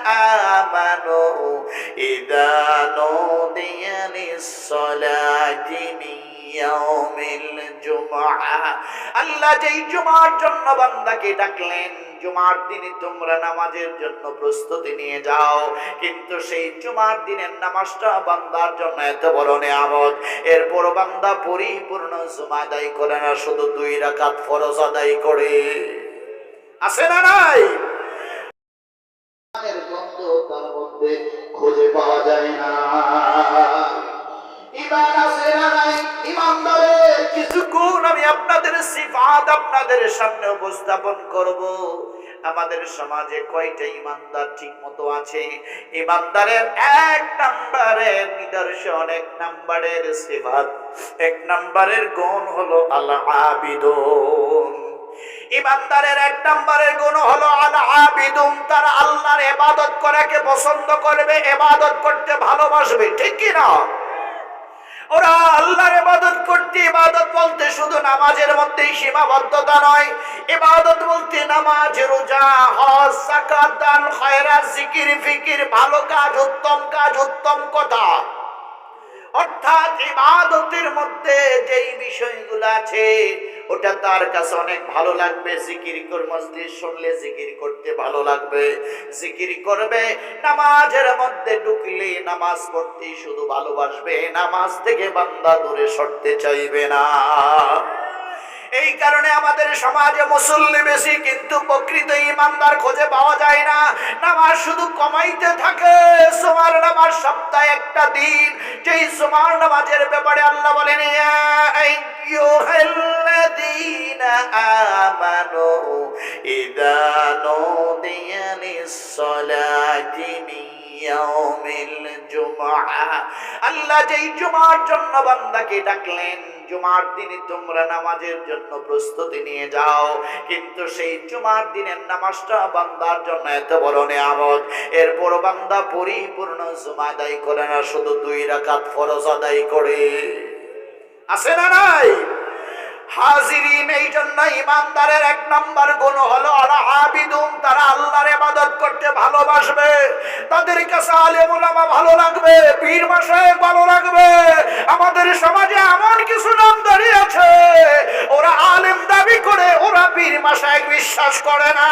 আমানু ইযা নুদিয়া লিস-সালাতি মিন ইয়াউমিল জুমআহ। আল্লাহ যেই জুমার জন্য বান্দাকে ডাকলেন, জুমার দিনে তোমরা নামাজের জন্য প্রস্তুতি নিয়ে যাও, কিন্তু সেই জুমার দিনের নামাজটা বান্দার জন্য এত বড় নিয়ামত, এরপর বান্দা পরিপূর্ণ জুমা আদায় করে না, শুধু 2 রাকাত ফরজ আদায় করে। আছে না নাই? এর গন্ধ তার মধ্যে খুঁজে পাওয়া যায় না। ঈমান আছে না নাই? ঈমানদারের কিছু গুণ আমি আপনাদের সিফাত আপনাদের সামনে উপস্থাপন করব। আমাদের সমাজে কয়টা ঈমানদার ঠিক মতো আছে? ঈমানদারের 1 নম্বরের নিদর্শন, 1 নম্বরের সিফাত, 1 নম্বরের গুণ হলো আল আবিদুন। ঈমানদারের 1 নম্বরের গুণ হলো আল আবিদুন, তারা আল্লাহর ইবাদত করাকে পছন্দ করবে, ইবাদত করতে ভালোবাসবে, ঠিক কি না? ওরা আল্লাহর ইবাদত করতে, ইবাদত বলতে শুধু নামাজের মধ্যেই সীমাবদ্ধতা নয়, ইবাদত বলতে নামাজ, রোজা, হজ, যাকাত, দান, খয়রাত, জিকির, ফিকির, ভালো কাজ, উত্তম কথা। অর্থাৎ ইবাদতের মধ্যে যেই বিষয়গুলো আছে ওটা তার কাছে অনেক ভালো লাগবে। জিকির মজলিস শুনলে জিকির করতে ভালো লাগবে, জিকির করবে। নামাজের মধ্যে ঢুকলে নামাজ পড়তে শুধু ভালোবাসবে, নামাজ থেকে বান্দা দূরে সরতে চাইবে না। এই কারণে আমাদের সমাজে মুসল্লি বেশি, কিন্তু প্রকৃত ঈমানদার খুঁজে পাওয়া যায় না। নামাজ শুধু কমাইতে থাকে। জুমার নামাজ সপ্তাহে 1টা দিন, যেই জুমার নামাজের ব্যাপারে আল্লাহ বলেন, ইয়া আইয়ুহাল্লাযীনা আমানু ইযা নুদিয়া লিস-সালাতি মিন ইয়াউমিল জুমআহ। আল্লাহ যেই জুমার জন্য বান্দাকে ডাকলেন, জুমার দিনে তোমরা নামাজের জন্য প্রস্তুতি নিয়ে যাও, কিন্তু সেই জুমার দিনের নামাজটা বান্দার জন্য এত বড় নিয়ামত, এরপর বান্দা পরিপূর্ণ জুমা আদায় করে না, শুধু 2 রাকাত ফরজ আদায় করে। আছে না নাই? হাজিরিন, এই জন্য ঈমানদারের 1 নম্বর গুণ হলো আল আবিদুন, তারা আল্লাহর ইবাদত করতে ভালোবাসবে। তাদের কাছে আলেম উলামা ভালো লাগবে, পীর মাশায়েখ ভালো লাগবে। আমাদের সমাজে এমন কিছু নামদারি আছে, ওরা আলেম দাবি করে, ওরা পীর মাশায়েখ বিশ্বাস করে না।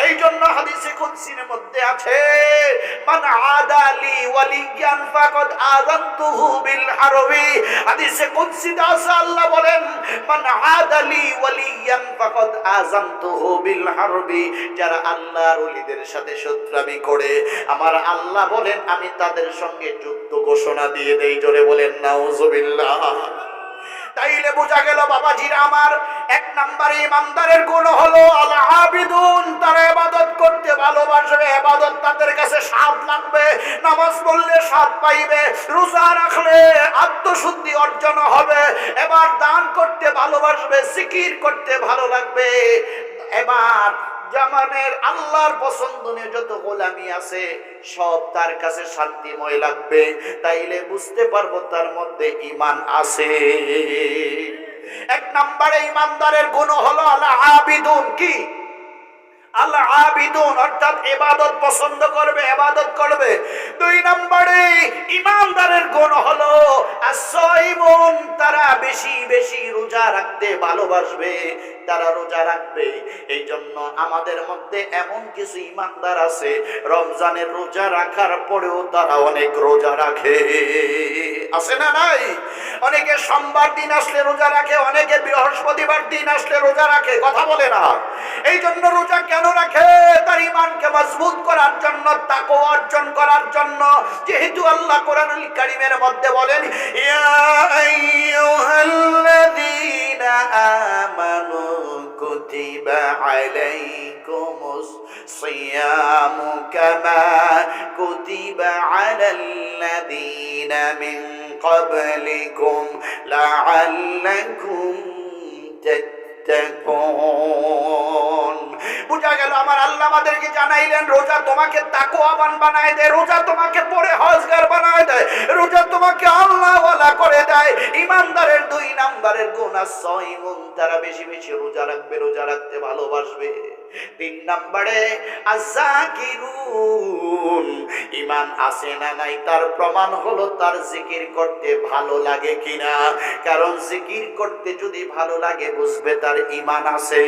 এই জন্য হাদিসে কুদসির মধ্যে আছে, মান আদালি ওয়ালিয়ান ফাকাদ আযানতুহু বিল হারবি। হাদিসে কুদসিতে আছে, আল্লাহ বলেন, মান আদালি ওয়ালিয়ান ফাকাদ আযানতুহু বিল হারবি। যারা আল্লাহর ওলিদের সাথে শত্রুতামি করে, আমার আল্লাহ বলেন আমি তাদের সঙ্গে যুদ্ধ ঘোষণা দিয়ে দেই। জোরে বলেন নাউজুবিল্লাহ। তাইলে বোঝা গেল বাবাজিরা আমার, 1 নম্বরে ঈমানদারের গুণ হলো আল আবিদুন, তারা ইবাদত করতে ভালোবাসবে, ইবাদত তাদের কাছে স্বাদ লাগবে, নামাজ পড়লে স্বাদ পাইবে, রোজা রাখলে আত্মশুদ্ধি অর্জন হবে, এবার দান করতে ভালোবাসবে, জিকির করতে ভালো লাগবে। এবার জামানের আল্লাহর পছন্দনীয় যত গোলামি আছে সব তার কাছে শান্তিময় লাগবে। তাইলে বুঝতে পারবো তার মধ্যে ঈমান আছে। 1 নম্বরে ঈমানদারের গুণ হলো আল আবিদুন। কি? আল আবিদুন, অর্থাৎ ইবাদত পছন্দ করবে, ইবাদত করবে। 2 নম্বরে ঈমানদারের গুণ হলো as-সাইমুন, তারা বেশি বেশি রোজা রাখতে ভালোবাসবে, তারা রোজা রাখবে। এই জন্য আমাদের মধ্যে এমন কিছু ঈমানদার আছে, রমজানের রোজা রাখার পরেও তারা অনেক রোজা রাখে। আছে না নাই? অনেকে সোমবার দিন আসলে রোজা রাখে, অনেকে বৃহস্পতিবার দিন আসলে রোজা রাখে, কথা বলে না। এই জন্য রোজা কেন রাখে? তার ঈমানকে মজবুত করার জন্য, তাকওয়া অর্জন করার জন্য। যেহেতু আল্লাহ কোরআনুল কারীমের মধ্যে বলেন, ইয়া আইয়ুহাল্লাযীনা আমানু কুতিবা আলাইকুমুস সিয়ামু কামা কুতিবা আলাল্লাযীনা মিন ক্বাবলিকুম লাআল্লাকুম তাত্তাকুন। বুঝা গেল আমার আল্লাহ আমাদেরকে জানাইলেন রোজা তোমাকে তাকওয়াবান বানায় দেয়, রোজা তোমাকে পরহেজগার বানায় দেয়, রোজা তোমাকে আল্লাহওয়ালা করে দেয়। ইমানদারের 2 নম্বরের গুণ as-সাইমুন, তারা বেশি বেশি রোজা রাখবে, রোজা রাখতে ভালোবাসবে। 3 নম্বরে আয-যাকিরুন, ঈমান আছে না নাই তার প্রমাণ হলো তার জিকির করতে ভালো লাগে কিনা। কারণ জিকির করতে যদি ভালো লাগে বুঝবে তার ঈমান আছে।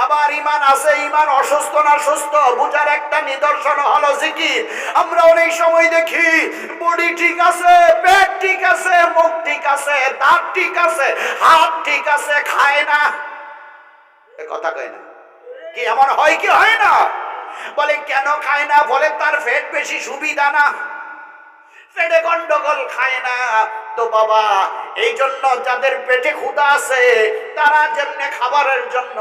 আবার ঈমান আছে, ঈমান অসুস্থ না সুস্থ বুঝার একটা নিদর্শন হলো জিকির। আমরা অনেক সময় দেখি বডি ঠিক আছে, পেট ঠিক আছে, মুখ ঠিক আছে, দাঁত ঠিক আছে, হাত ঠিক আছে, খায় না। কথা কয় না কি? এমন হয় কি হয় না? বলে কেন খায় না? বলে তার পেট বেশি সুবিধা না, পেটে গন্ডগোল, খায় না। তো বাবা, এই জন্য যাদের পেটে ক্ষুধা আছে তারা যেমনি খাবারের জন্য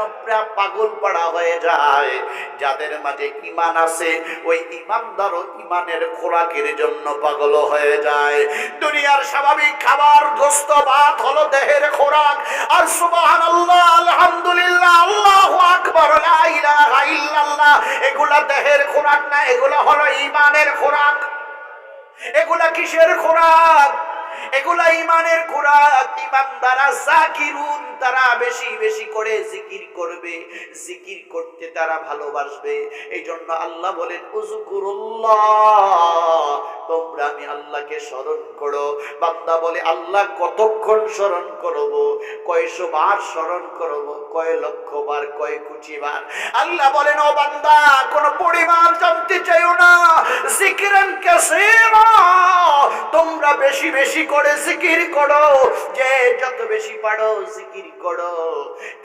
পাগল পাড়া হয়ে যায়, যাদের মাঝে ঈমান আছে ওই ঈমানদারও ঈমানের খোরাকের জন্য পাগল হয়ে যায়। দুনিয়ার স্বাভাবিক খাবার গোশত ভাত হলো দেহের খোরাক, আর সুবহানাল্লাহ, আলহামদুলিল্লাহ, আল্লাহু আকবার, লা ইলাহা ইল্লাল্লাহ এগুলা দেহের খোরাক না, এগুলা হলো ঈমানের খোরাক। এগুলা কিসের খোরাক? এগুলা ঈমানের খোরাক। ঈমানদারা যাকিরুন, তারা বেশি বেশি করে জিকির করবে, জিকির করতে তারা ভালোবাসবে। এই জন্য আল্লাহ বলেন উযকুরুল্লাহ, তোমরা আমি আল্লাহকে স্মরণ করো। বান্দা বলে আল্লাহ কতক্ষণ স্মরণ করব? কয়শো বার স্মরণ করব? কয় লক্ষ বার, কয় কোটি বার? আল্লাহ বলেন ও বান্দা কোন পরিমাণ জানতে চাইও না, জিকিরান কাসীরা, তোমরা বেশি বেশি করে জিকির করো, যে যত বেশি পারো জিকির করো।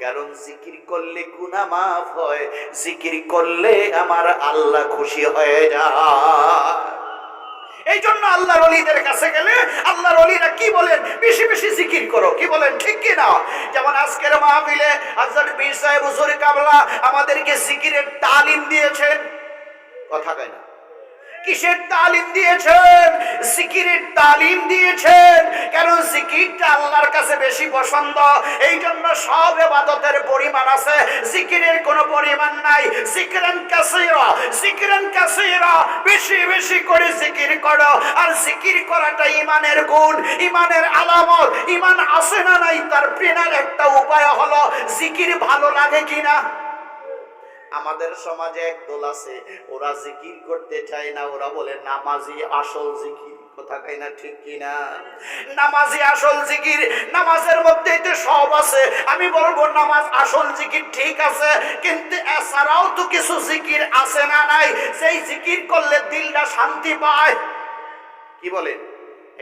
কারণ জিকির করলে গুনাহ মাফ হয়, জিকির করলে আমার আল্লাহ খুশি হয়ে যায়। এই জন্য আল্লাহর ওলিদের কাছে গেলে আল্লাহর ওলিরা কি বলেন? বেশি বেশি জিকির করো। কি বলেন? ঠিক কি না? যেমন আজকের মাহফিলে হযরত পীর সাহেব হুজুর কাবলা আমাদেরকে জিকিরের তালিম দিয়েছেন। কথা কয় না? কিসের তালিম দিয়েছেন? জিকিরের তালিম দিয়েছেন। কারণ জিকিরটা আল্লাহর কাছে বেশি পছন্দ, এই জন্য সব ইবাদতের পরিমাণ আছে, জিকিরের কোনো পরিমাণ নাই। জিকরান কাসীরা, জিকরান কাসীরা, বেশি বেশি করে জিকির করো। আর জিকির করাটা ঈমানের গুণ, ঈমানের আলামত। ঈমান আছে না নাই তার পেনার একটা উপায় হলো জিকির ভালো লাগে কিনা। আমাদের সমাজে একদল আছে, ওরা জিকির করতে চায় না, ওরা বলে নামাজি আসল জিকির। কথা কই না? ঠিক কিনা? নামাজি আসল জিকির, নামাজের মধ্যেই তো সব আছে। আমি বলবো নামাজ আসল জিকির ঠিক আছে, কিন্তু এছাড়াও তো কিছু জিকির আছে না নাই, সেই জিকির করলে দিলটা শান্তি পায়। কি বলেন?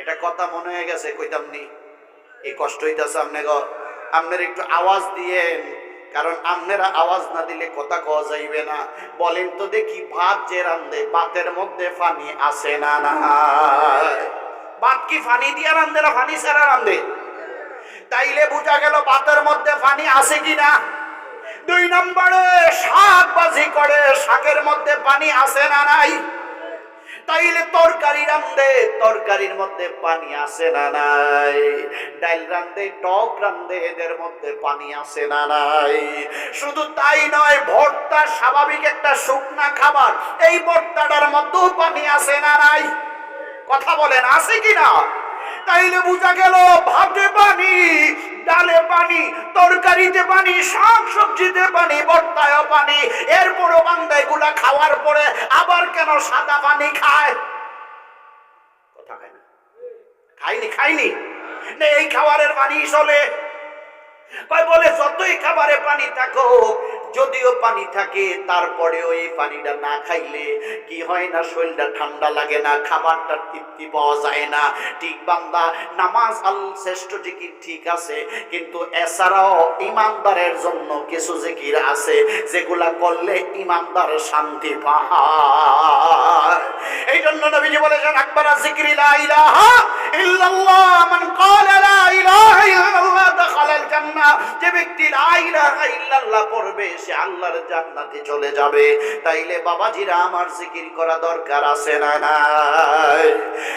এটা কথা মনে হয়ে গেছে, কইতাম নি? এই কষ্ট হইতাছে আপনাকে, আপনার একটু আওয়াজ দিয়েন, কারণ আপনারা আওয়াজ না দিলে কথা কওয়া যাইবে না। বলেন তো দেখি, ভাত যে রান্ধে ভাতের মধ্যে পানি আছে না নাই? ভাত কি পানি দিয়া রান্ধে না পানি ছাড়া রান্ধে? তাইলে বোঝা গেল ভাতের মধ্যে পানি আছে কিনা। 2 নম্বরে শাক ভাজি করে, শাকের মধ্যে পানি আছে না নাই? তাইলে তরকারি রান্ধে, তরকারির মধ্যে পানি আছে না নাই? ডাল রান্ধে, টক রান্ধে, এদের মধ্যে পানি আছে না নাই? শুধু তাই নয়, ভর্তা স্বাভাবিক একটা শুকনা খাবার, এই ভর্তাটার মধ্যেও পানি আছে না নাই? কথা বলেন, আছে কিনা? তাইলে বোঝা গেল ভাতে পানি, ডালে পানি, তরকারিতে পানি, শাক সবজিতে পানি, ভর্তায় পানি। এরপরও বান্দা এগুলা খাওয়ার পরে আবার কেন সাদা পানি খায়? কথা খায় না? খাইনি খাইনি না, এই খাবারের পানি চলে। কয় বলে যতই খাবারে পানি থাকুক, যদিও পানি থাকে তারপরেও এই পানিটা না খাইলে কি হয় না, শরীরটা ঠান্ডা লাগে না, খাবারটা তৃপ্তি পাওয়া যায় না। ঠিক বান্দা, নামাজ শ্রেষ্ঠ জিকির ঠিক আছে, কিন্তু এছাড়াও ইমানদারের জন্য কিছু জিকির আছে যেগুলা করলে ইমানদার শান্তি পায়। এই জন্য নবীজি বলেছেন আকবারা জিকরি লা ইলাহা ইল্লাল্লাহ, মান ক্বালা লা ইলাহা ইল্লাল্লাহ দাখালাল জান্নাহ। যে ব্যক্তি লা ইলাহা ইল্লাল্লাহ পড়বে করবে সে আল্লাহর জান্নাতে চলে যাবে। তাইলে বাবাজিরা আমার জিকির করা দরকার আছে না নাই?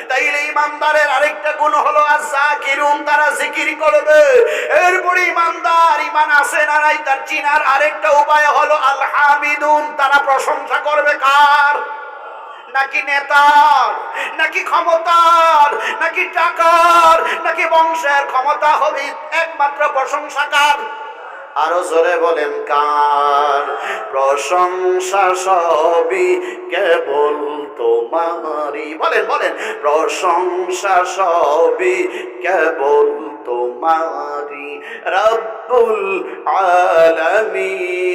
তাইলে ইমানদারের আরেকটা গুণ হলো আয-যাকিরুন, তারা জিকির করবে। এরপরে ইমানদার ইমান আছে না নাই তার চিনার আরেকটা উপায় হলো আল-হামিদুন, তারা প্রশংসা করবে কার? নাকি নেতার, নাকি ক্ষমতার, নাকি টাকার, নাকি বংশের? ক্ষমতা হবে একমাত্র প্রশংসা কার? আরো জোরে বলেন কার? প্রশংসা সবই কেবল তোমারই। বলেন বলেন, প্রশংসা সবই কেবল তোমারই রব্বুল আলামিন।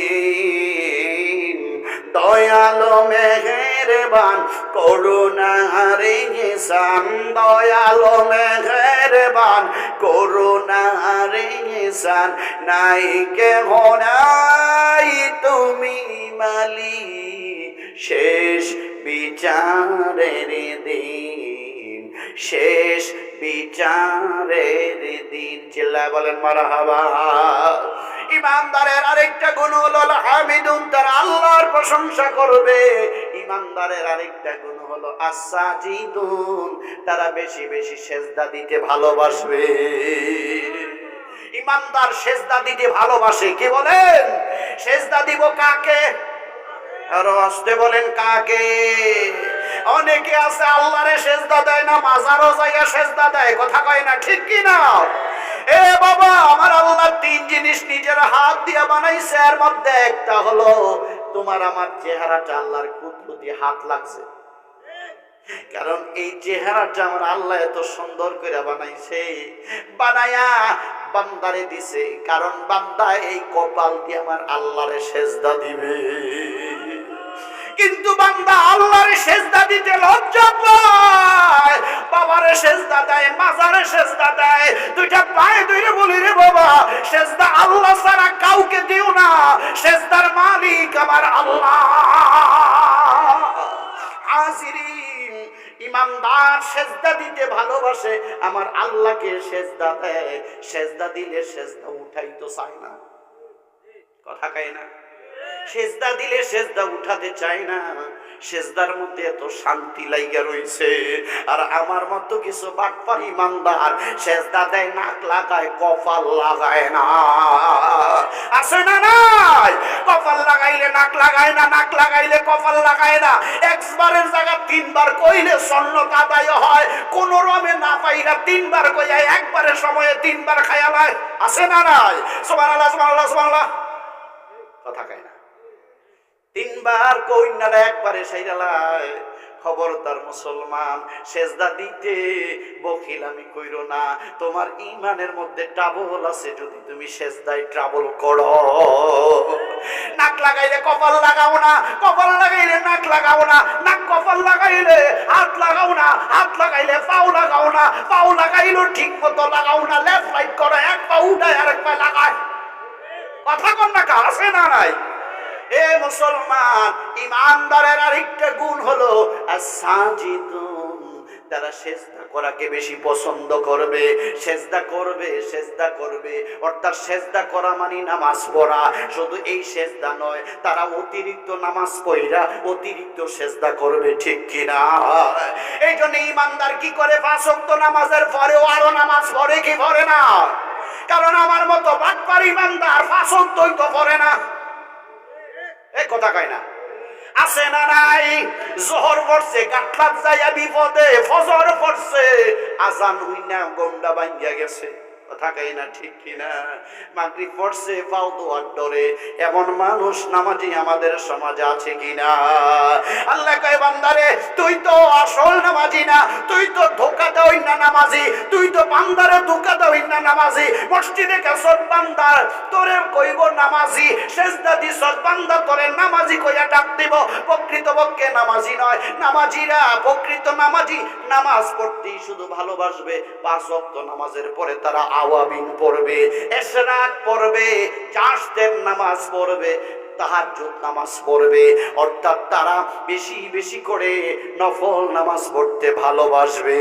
দয়ালো মেহেরবান করুণার ইহসান, দয়ালো মেহেরবান করুণার ইহসান, নাই কেহ নাই তুমি মালিক শেষ বিচারের দিন, শেষ বিচারের দিন। চিল্লায় বলেন মারহাবা। ইমানদারের আরেকটা গুণ হলো হামিদুন, তারা আল্লাহর প্রশংসা করবে। ইমানদারের আরেকটা গুণ হলো আস-সাজিদুন, তারা বেশি বেশি সেজদা দিতে ভালোবাসবে। ইমানদার সেজদা দিতে ভালোবাসে। কি বলেন? সেজদা দিব কাকে? আরো আসতে বলেন কাকে? অনেকে আছে আল্লাহরে সেজদা দেয় না, মাজারও যাইয়া সেজদা দেয়। কথা কয় না, ঠিক কি না? এ বাবা, আমার আল্লাহ তিন জিনিস নিজের হাত দিয়ে বানাইছে। এর মধ্যে একটা হলো তোমার আমার চেহারাটা আল্লাহর কুদরতি হাত লাগছে। কারণ এই চেহারাটা আমার আল্লাহ এত সুন্দর করে বানাইছে, বানায়া বান্দারে দিছে। কারণ বান্দা এই কপাল দিয়ে আমার আল্লাহরে সেজদা দিবে। কিন্তু বান্দা আল্লাহরে সেজদা দিতে লজ্জা পায়। বাবারে সেজদা দেয়, মাজারে সেজদা দেয়, দুইটা পায়ে ধরে বলি রে বাবা, সেজদা আল্লাহ ছাড়া কাউকে দিও না। সেজদার মালিক আমার আল্লাহ। হাজিরিন, ইমানদার সেজদা দিতে ভালোবাসে, আমার আল্লাহকে সেজদা দেয়। সেজদা দিলে সেজদা উঠাইতে চায় না। কথা কয় না? সেজদা দিলে সেজদা উঠাতে চায় না। সেজদার মধ্যে এত শান্তি লাইগা রইছে। আর আমার মতো কিছু বাটপার ইমানদার সেজদা দেয়, নাক লাগায়, কপাল লাগায় না। আছে না নাই? কপাল লাগাইলে নাক লাগায় না, নাক লাগাইলে কপাল লাগায় না। একবারের জায়গা তিনবার কইলে সন্ন্যত আদায় হয়। কোন রমে না পাইরা তিনবার কইয়া একবারের সময়ে তিনবার খায়ালায়। আছে না নাই? সুবহানাল্লাহ সুবহানাল্লাহ সুবহানাল্লাহ। কথা কয় না? তিনবার কইনারা একবারে সাইরালায়। খবরদার মুসলমান, সেজদা দিতে বখিলামি কইরো না। তোমার ঈমানের মধ্যে ট্রাবল আছে, যদি তুমি সেজদায় ট্রাবল করো। নাক লাগাইলে কপাল লাগাও না, কপাল লাগাইলে নাক লাগাও না, নাক কপাল লাগাইলে হাত লাগাও না, হাত লাগাইলে পাও লাগাও না, পাও লাগাইলো ঠিক মতো লাগাও না। লেফট রাইট করো, এক পা উঠায় আরেক পা লাগায়। কথা কন না? আছে না নাই? এ মুসলমান, ইমানদারের আরেকটা গুণ হলো আস-সাজিদুন, তারা সেজদা করাকে বেশি পছন্দ করবে। সেজদা করবে, সেজদা করবে, অর্থাৎ সেজদা করা মানে নামাজ পড়া। শুধু এই সেজদা নয়, তারা অতিরিক্ত নামাজ পড়া অতিরিক্ত সেজদা করবে। ঠিক কিনা? এই জন্য ইমানদার কি করে? 5 ওয়াক্ত নামাজের পরেও আরো নামাজ পড়ে কি পড়ে না? কারণ আমার মতো বাটপার ইমানদার 5 ওয়াক্তই তো পড়ে না। এই কথা কয় না? আছে না নাই? জোহর পড়ছে, কাটলাত যাইয়া বিপদে, ফজর পড়ছে, আজান হইনা গন্ডা ভাঙ্গিয়া গেছে। কথা কয় না, ঠিক কিনা? মাগরিব পড়ছে, পাও দোয়ার ডরে। এমন মানুষ নামাজি আমাদের সমাজে আছে কিনা? আল্লাহ কয় বান্দারে, তুই তো আসল নামাজি না, তুই তো ধোঁকা দেওই না নামাজি, তুই তো বান্দারে ধোঁকা দেওই না নামাজি। মসজিদে গেছত বান্দার, তোরে কইব নামাজি, সেজদা দিছত বান্দা, তোরে নামাজি কইয়া ডাক দিব। প্রকৃতপক্ষে নামাজি নয়। নামাজিরা প্রকৃত নামাজি নামাজ পড়তেই শুধু ভালোবাসবে। 5 ওয়াক্ত নামাজের পরে তারা আওয়াবিন পড়বে, ইশরাক পড়বে, চাষতের নামাজ পড়বে, তাহাজ্জুদ নামাজ পড়বে। অর্থাৎ তারা বেশি বেশি করে নফল নামাজ পড়তে ভালোবাসবে।